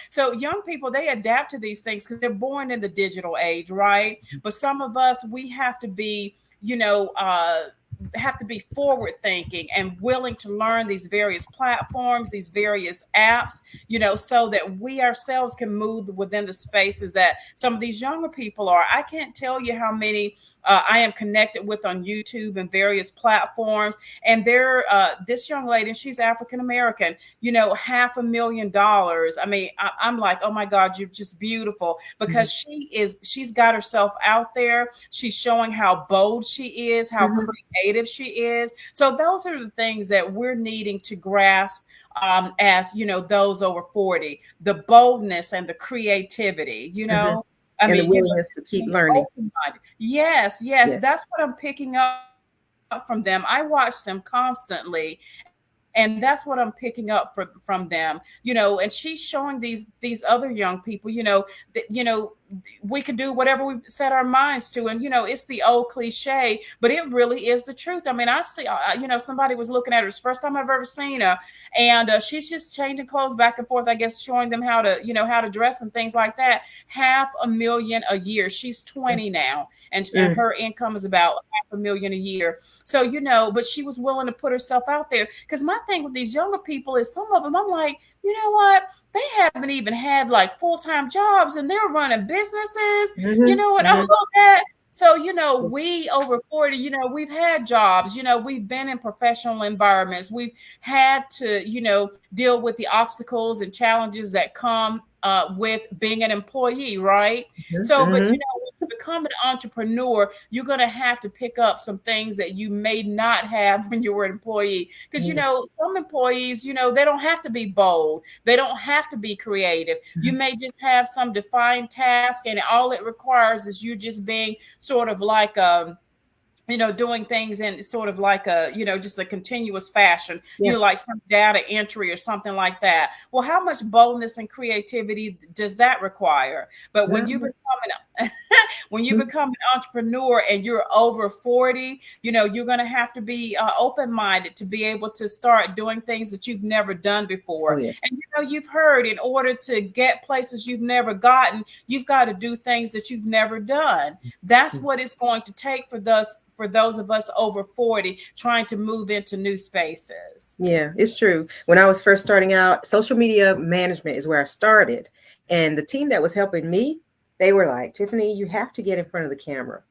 so young people, they adapt to these things because they're born in the digital age, right? But some of us, we have to be, you know, uh, have to be forward thinking and willing to learn these various platforms, these various apps, so that we ourselves can move within the spaces that some of these younger people are. I can't tell you how many I am connected with on YouTube and various platforms. And this young lady, she's African American, $500,000. I mean, I'm like, oh my God, you're just beautiful, because she's got herself out there. She's showing how bold she is, how creative she is. So those are the things that we're needing to grasp as those over 40, the boldness and the creativity, And the willingness to keep learning. Yes, that's what I'm picking up from them. I watch them constantly, and that's what I'm picking up from them. And she's showing these other young people, that we can do whatever we set our minds to. And it's the old cliche, but it really is the truth. I mean, I see somebody was looking at her. It's the first time I've ever seen her, and she's just changing clothes back and forth, I guess, showing them how to dress and things like that. $500,000 a year. She's 20 now, and her income is about $500,000 a year. So but she was willing to put herself out there. Because my thing with these younger people is, some of them, I'm like, you know what? They haven't even had like full-time jobs, and they're running businesses, and all that. So, we over 40, we've had jobs, we've been in professional environments. We've had to, deal with the obstacles and challenges that come with being an employee, right? So, but, when you become an entrepreneur, you're going to have to pick up some things that you may not have when you were an employee. Because, some employees, they don't have to be bold. They don't have to be creative. You may just have some defined task, and all it requires is you just being sort of like doing things in sort of like a, just a continuous fashion, like some data entry or something like that. Well, how much boldness and creativity does that require? But when you become an entrepreneur and you're over 40, you're going to have to be open-minded to be able to start doing things that you've never done before. Oh, yes. And, you've heard, in order to get places you've never gotten, you've got to do things that you've never done. That's what it's going to take for those of us over 40 trying to move into new spaces. Yeah, it's true. When I was first starting out, social media management is where I started. And the team that was helping me, they were like, Tiffany, you have to get in front of the camera.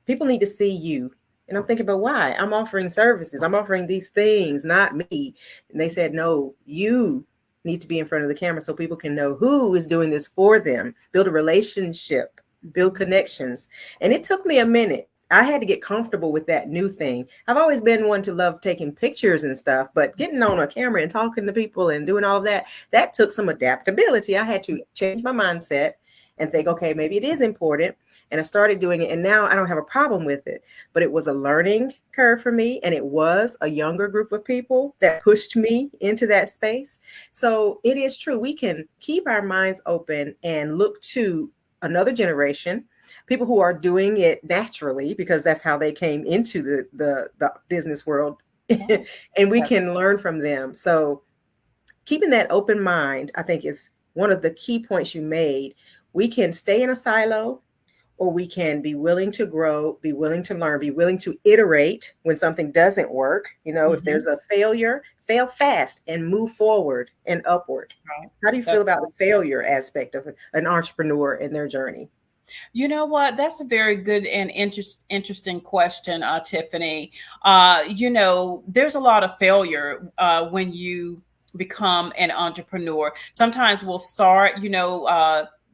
People need to see you. And I'm thinking, but why? I'm offering services. I'm offering these things, not me. And they said, no, you need to be in front of the camera so people can know who is doing this for them. Build a relationship, build connections. And it took me a minute. I had to get comfortable with that new thing. I've always been one to love taking pictures and stuff, but getting on a camera and talking to people and doing all that took some adaptability. I had to change my mindset and think, okay, maybe it is important. And I started doing it, and now I don't have a problem with it. But it was a learning curve for me, and it was a younger group of people that pushed me into that space. So it is true. We can keep our minds open and look to another generation, people who are doing it naturally, because that's how they came into the business world. And we can learn from them. So keeping that open mind, I think, is one of the key points you made. We can stay in a silo, or we can be willing to grow, be willing to learn, be willing to iterate when something doesn't work. If there's a failure, fail fast and move forward and upward. Right. How do you feel about the failure aspect of an entrepreneur in their journey? You know what? That's a very good and interesting question, Tiffany. There's a lot of failure when you become an entrepreneur. Sometimes we'll start,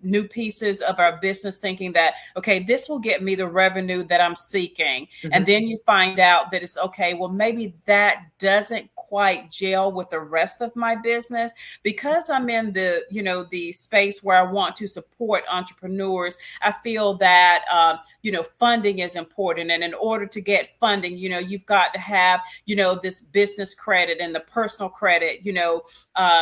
new pieces of our business thinking that, okay, this will get me the revenue that I'm seeking. And then you find out that it's okay, well, maybe that doesn't quite gel with the rest of my business. Because I'm in the space where I want to support entrepreneurs, I feel that, funding is important. And in order to get funding, you've got to have, this business credit and the personal credit,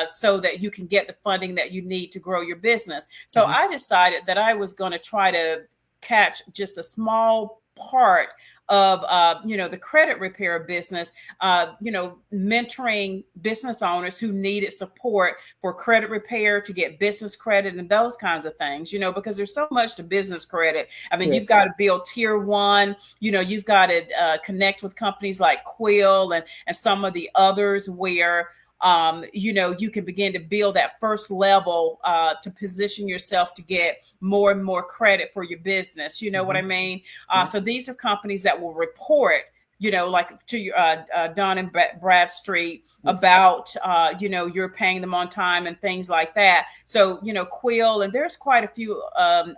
so that you can get the funding that you need to grow your business. So I decided that I was going to try to catch just a small part of the credit repair business, mentoring business owners who needed support for credit repair to get business credit and those kinds of things, because there's so much to business credit. I mean, you've got to build tier one, you've got to connect with companies like Quill and some of the others where you can begin to build that first level to position yourself to get more and more credit for your business. You know what I mean? So these are companies that will report, like to your Dun and Bradstreet about, you're paying them on time and things like that. So, Quill, and there's quite a few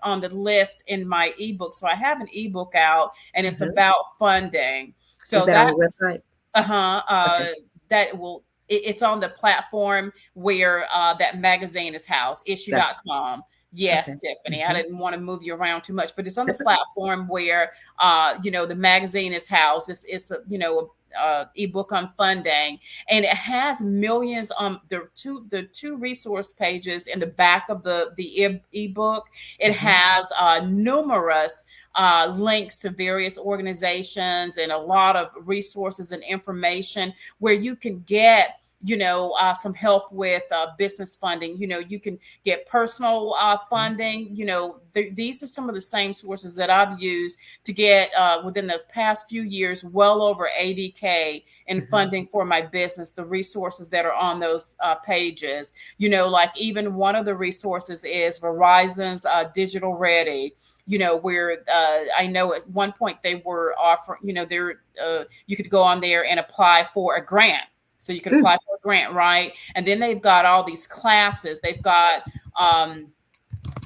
on the list in my ebook. So I have an ebook out and it's about funding. So is that on your website? Okay. That will, it's on the platform where that magazine is housed, issue.com. Yes, okay. Tiffany, I didn't want to move you around too much, but it's on the platform where, the magazine is housed. It's a ebook on funding, and it has millions on the two resource pages in the back of the ebook. It has numerous links to various organizations and a lot of resources and information where you can get some help with business funding. You can get personal funding. These are some of the same sources that I've used to get within the past few years, well over 80K in funding for my business, the resources that are on those pages. Like even one of the resources is Verizon's Digital Ready, where I know at one point they were offering, you could go on there and apply for a grant. So you can apply for a grant, right? And then they've got all these classes. They've got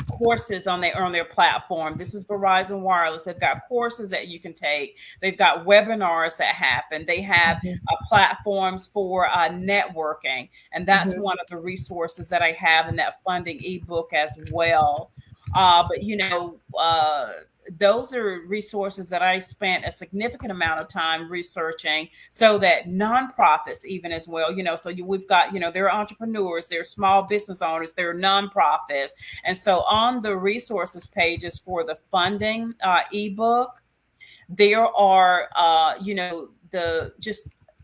courses on their platform. This is Verizon Wireless. They've got courses that you can take. They've got webinars that happen. They have platforms for networking. And that's one of the resources that I have in that funding ebook as well. But those are resources that I spent a significant amount of time researching so that nonprofits even as well, so we've got, there are entrepreneurs, there are small business owners, there are nonprofits. And so on the resources pages for the funding ebook, there are,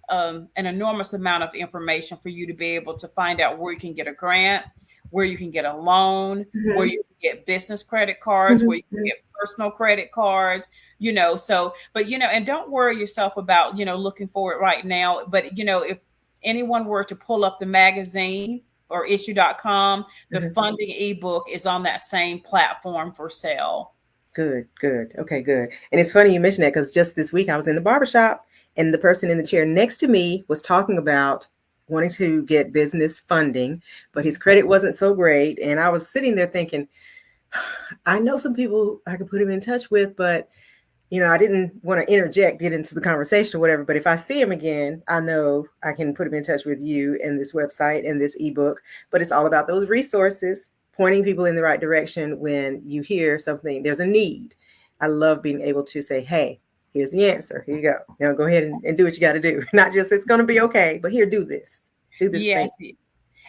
an enormous amount of information for you to be able to find out where you can get a grant, where you can get a loan, where you can get business credit cards, where you can get personal credit cards, and don't worry yourself about, looking for it right now. But, if anyone were to pull up the magazine or issue.com, the funding ebook is on that same platform for sale. Good. Okay, good. And it's funny you mentioned that because just this week I was in the barbershop and the person in the chair next to me was talking about wanting to get business funding, but his credit wasn't so great. And I was sitting there thinking, I know some people I could put him in touch with, but, I didn't want to get into the conversation or whatever. But if I see him again, I know I can put him in touch with you and this website and this ebook. But it's all about those resources, pointing people in the right direction when you hear something, there's a need. I love being able to say, hey, here's the answer. Here you go. Go ahead and do what you got to do. Not just it's going to be okay, but here, do this. Do this. Yes. Thing.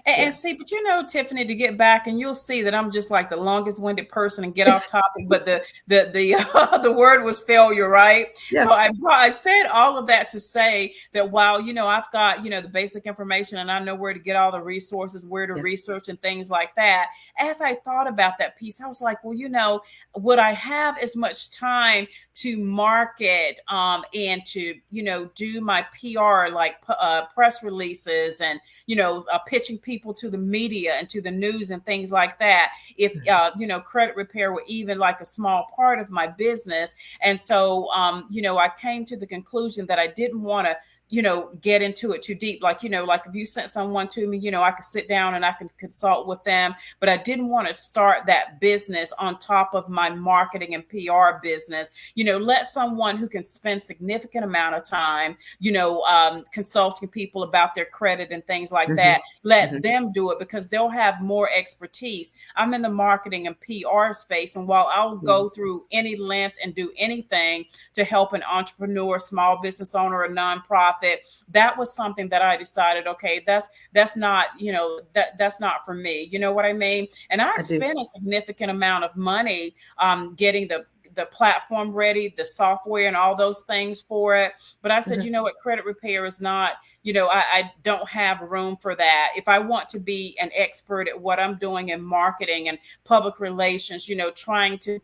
And see, but Tiffany, to get back, and you'll see that I'm just like the longest winded person and get off topic, but the word was failure, right? Yeah. So I said all of that to say that while, I've got, the basic information and I know where to get all the resources, where to research and things like that. As I thought about that piece, I was like, well, would I have as much time to market and to, do my PR, like press releases and, pitching people to the media and to the news and things like that, if credit repair were even like a small part of my business. And so I came to the conclusion that I didn't want to get into it too deep. Like if you sent someone to me, I could sit down and I can consult with them, but I didn't want to start that business on top of my marketing and PR business. Let someone who can spend significant amount of time, consulting people about their credit and things like that, let them do it because they'll have more expertise. I'm in the marketing and PR space. And while I'll go through any length and do anything to help an entrepreneur, small business owner, or nonprofit, that was something that I decided, okay, that's not, that's not for me. You know what I mean? And I spent a significant amount of money getting the platform ready, the software and all those things for it. But I said, Mhm. you know what, credit repair is not, I don't have room for that. If I want to be an expert at what I'm doing in marketing and public relations, trying to,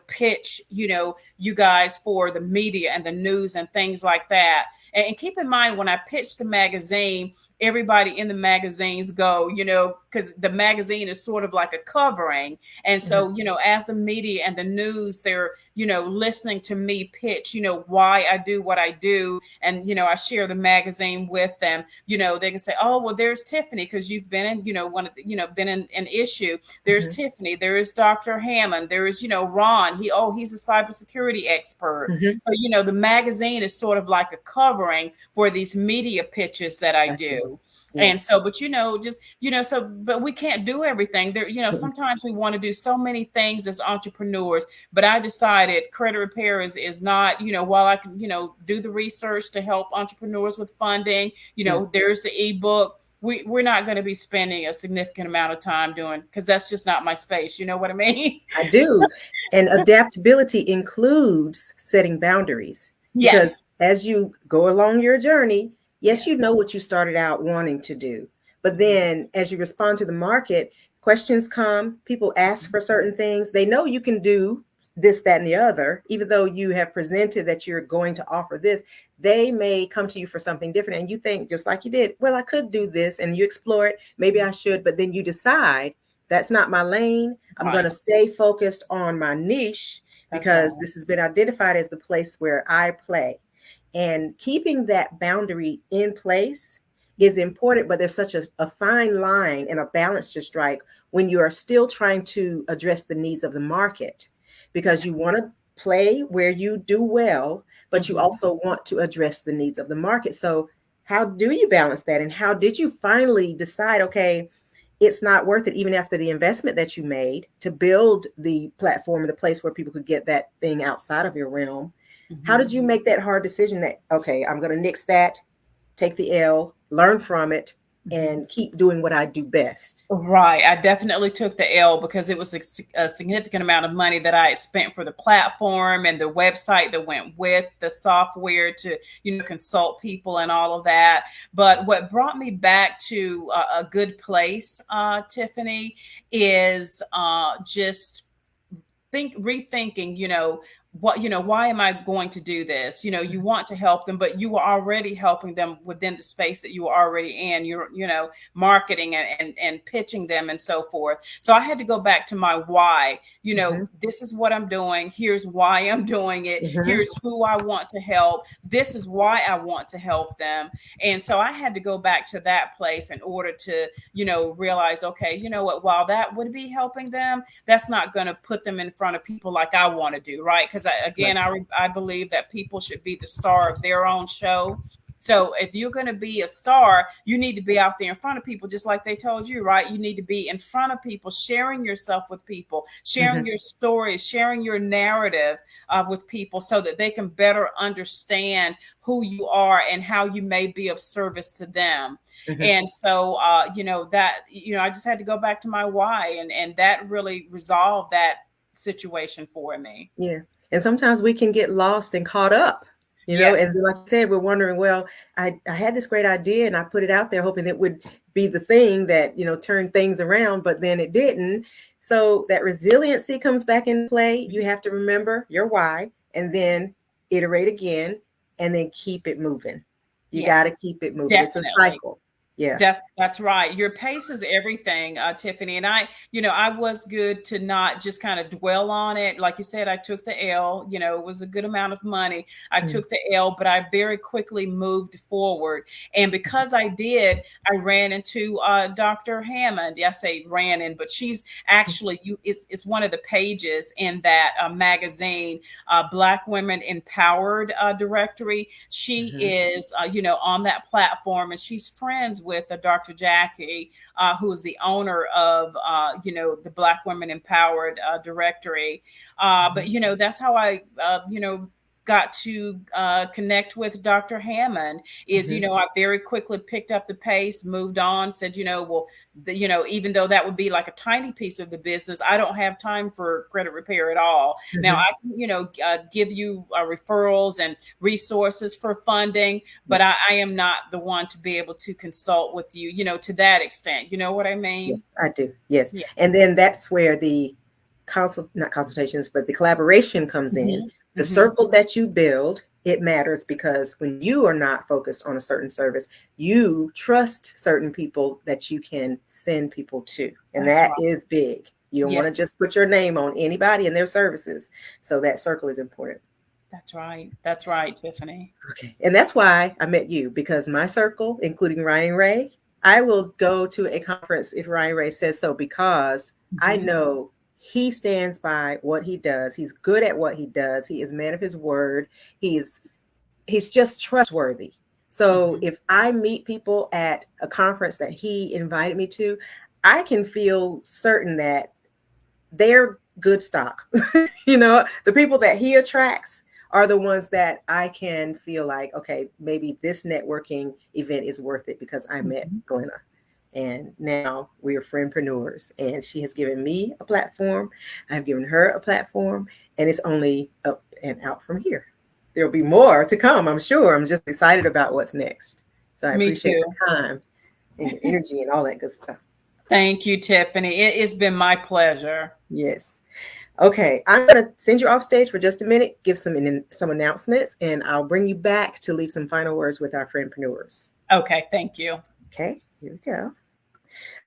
pitch, you guys for the media and the news and things like that. And keep in mind, when I pitched the magazine, everybody in the magazines go, because the magazine is sort of like a covering. And Mhm. so, as the media and the news, they're, listening to me pitch, why I do what I do. And, I share the magazine with them, they can say, oh, well, there's Tiffany, because you've been in, one of the, been in an issue. There's Mhm. Tiffany, there is Dr. Hammond, there is, Ron, he's a cybersecurity expert. Mhm. So, the magazine is sort of like a covering for these media pitches that I Gotcha. do. And Yes. so, but but we can't do everything there. Mhm. Sometimes we want to do so many things as entrepreneurs, but I decided credit repair is not, while I can, do the research to help entrepreneurs with funding, Yeah. there's the ebook. We're not going to be spending a significant amount of time doing, because that's just not my space. You know what I mean? I do. And adaptability includes setting boundaries because Yes. as you go along your journey, yes, you Yes. know what you started out wanting to do. But Mhm. then as you respond to the market, questions come, people ask for certain things. They know you can do this, that, and the other, even though you have presented that you're going to offer this. They may come to you for something different. And you think, just like you did, well, I could do this. And you explore it. Maybe I should. But then you decide that's not my lane. I'm going Right. to stay focused on my niche That's right. because this has been identified as the place where I play. And keeping that boundary in place is important, but there's such a fine line and a balance to strike when you are still trying to address the needs of the market because Yeah. you want to play where you do well, but you Mhm. also want to address the needs of the market. So, how do you balance that? And how did you finally decide, okay, it's not worth it, even after the investment that you made to build the platform or the place where people could get that thing outside of your realm? How Mhm. did you make that hard decision that, okay, I'm going to nix that, take the L, learn from it, Mhm. and keep doing what I do best? Right. I definitely took the L because it was a significant amount of money that I had spent for the platform and the website that went with the software to, consult people and all of that. But what brought me back to a good place, Tiffany, is just rethinking, why am I going to do this? You want to help them, but you are already helping them within the space that you are already in. You're, marketing and pitching them and so forth. So I had to go back to my why. Mm-hmm. This is what I'm doing. Here's why I'm doing it. Mm-hmm. Here's who I want to help. This is why I want to help them. And so I had to go back to that place in order to, realize, okay, you know what, while that would be helping them, that's not going to put them in front of people like I want to do, right? Because Right. I believe that people should be the star of their own show. So if you're going to be a star, you need to be out there in front of people, just like they told you, right? You need to be in front of people, sharing yourself with people, Mm-hmm. sharing your stories, sharing your narrative with people so that they can better understand who you are and how you may be of service to them. Mm-hmm. And so, I just had to go back to my why, and that really resolved that situation for me. Yeah. And sometimes we can get lost and caught up, and Yes. then, like I said, we're wondering, well, I had this great idea and I put it out there hoping it would be the thing that, turned things around, but then it didn't. So that resiliency comes back in play. You have to remember your why and then iterate again and then keep it moving. You got to Yes, keep it moving. It's a definitely. cycle. Yeah. That's right. Your pace is everything, Tiffany. And I was good to not just kind of dwell on it. Like you said, I took the L. It was a good amount of money. I Mm-hmm. took the L, but I very quickly moved forward. And because I did, I ran into Dr. Hammond. I say ran in, but she's actually it's one of the pages in that magazine, Black Women Empowered directory. She Mm-hmm. is, on that platform, and she's friends with Dr. Jackie, who is the owner of, the Black Women Empowered directory. But, that's how I, got to connect with Dr. Hammond is, I very quickly picked up the pace, moved on, said, well, even though that would be like a tiny piece of the business, I don't have time for credit repair at all. Now I can, give you referrals and resources for funding, but Yes. I am not the one to be able to consult with you, to that extent. You know what I mean? Yes, I do. Yes. Yeah. And then that's where the not consultations, but the collaboration comes in. The circle that you build, it matters because when you are not focused on a certain service, you trust certain people that you can send people to. And That's that right. is big. You don't want Yes. to just put your name on anybody and their services. So that circle is important. That's right. That's right, Tiffany. Okay. And that's why I met you, because my circle, including Ryan Ray, I will go to a conference if Ryan Ray says so, because I know he stands by what he does. He's good at what he does. He is a man of his word. He's just trustworthy. So if I meet people at a conference that he invited me to, I can feel certain that they're good stock. The people that he attracts are the ones that I can feel like, okay, maybe this networking event is worth it because I met Glenna. And now we are friendpreneurs, and she has given me a platform. I've given her a platform, and it's only up and out from here. There'll be more to come, I'm sure. I'm just excited about what's next. So I Me appreciate too. your time and your energy and all that good stuff. Thank you, Tiffany. It's been my pleasure. Yes. Okay, I'm going to send you off stage for just a minute, give some announcements, and I'll bring you back to leave some final words with our friendpreneurs. Okay, thank you. Okay, here we go.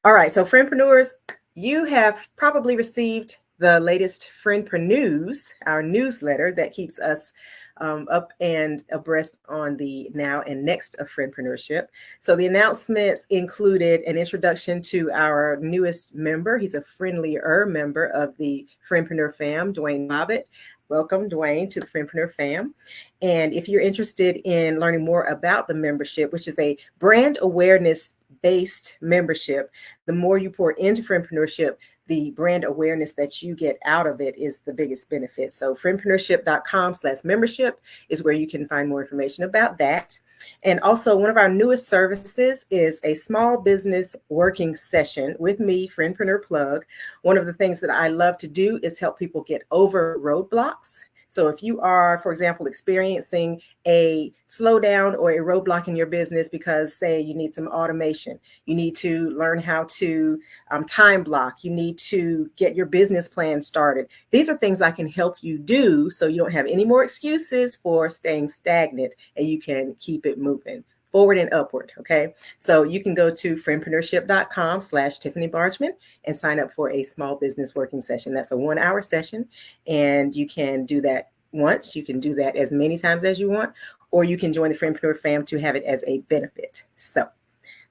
All right, so friendpreneurs, you have probably received the latest Friendprenews, our newsletter that keeps us up and abreast on the now and next of Friendpreneurship. So the announcements included an introduction to our newest member. He's a friendlier member of the Friendpreneur fam, Dwayne Bobbitt. Welcome, Dwayne, to the Friendpreneur fam. And if you're interested in learning more about the membership, which is a brand awareness based membership, the more you pour into Friendpreneurship, the brand awareness that you get out of it is the biggest benefit. So friendpreneurship.com/membership is where you can find more information about that. And also, one of our newest services is a small business working session with me, Friendpreneur Plug. One of the things that I love to do is help people get over roadblocks. So if you are, for example, experiencing a slowdown or a roadblock in your business because, say, you need some automation, you need to learn how to time block, you need to get your business plan started. These are things I can help you do so you don't have any more excuses for staying stagnant and you can keep it moving forward and upward. Okay. So you can go to friendpreneurship.com/Tiffany Bargeman and sign up for a small business working session. That's a 1-hour session. And you can do that once. You can do that as many times as you want, or you can join the Friendpreneur fam to have it as a benefit. So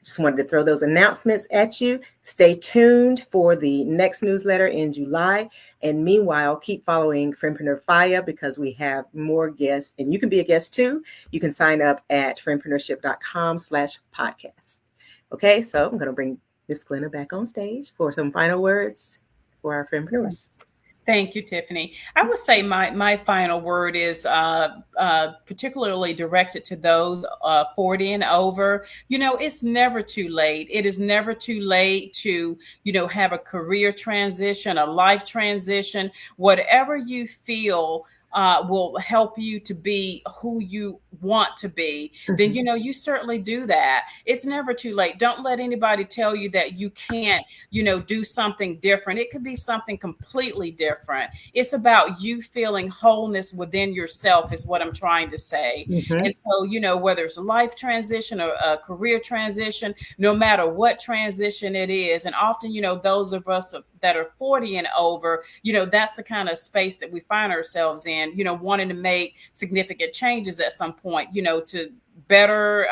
just wanted to throw those announcements at you. Stay tuned for the next newsletter in July. And meanwhile, keep following Friendpreneur Fiyah because we have more guests, and you can be a guest too. You can sign up at friendpreneurship.com/podcast. Okay, so I'm going to bring Miss Glenna back on stage for some final words for our friendpreneurs. Thank you, Tiffany. I would say my final word is particularly directed to those 40 and over. It's never too late. It is never too late to, have a career transition, a life transition, whatever you feel will help you to be who you want to be, then you certainly do that. It's never too late. Don't let anybody tell you that you can't do something different. It could be something completely different. It's about you feeling wholeness within yourself is what I'm trying to say. And so whether it's a life transition or a career transition, no matter what transition it is, and often those of us that are 40 and over, that's the kind of space that we find ourselves in, wanting to make significant changes at some point, to better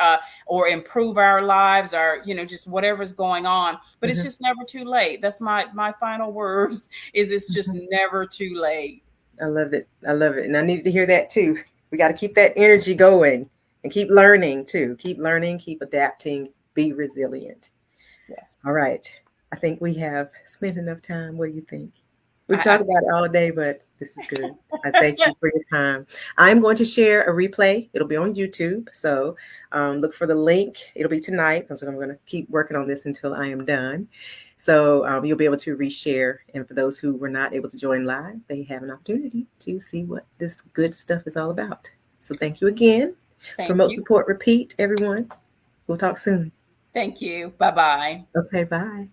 or improve our lives, or just whatever's going on. But it's just never too late. That's my final words. Is it's just never too late. I love it. I love it. And I needed to hear that too. We got to keep that energy going and keep learning too. Keep learning, keep adapting, be resilient. Yes. All right. I think we have spent enough time. What do you think? We talk about it all day, but this is good. I thank you for your time. I'm going to share a replay. It'll be on YouTube. So look for the link. It'll be tonight. So I'm going to keep working on this until I am done. So you'll be able to reshare. And for those who were not able to join live, they have an opportunity to see what this good stuff is all about. So thank you again. Promote, support, repeat, everyone. We'll talk soon. Thank you. Bye-bye. Okay, bye.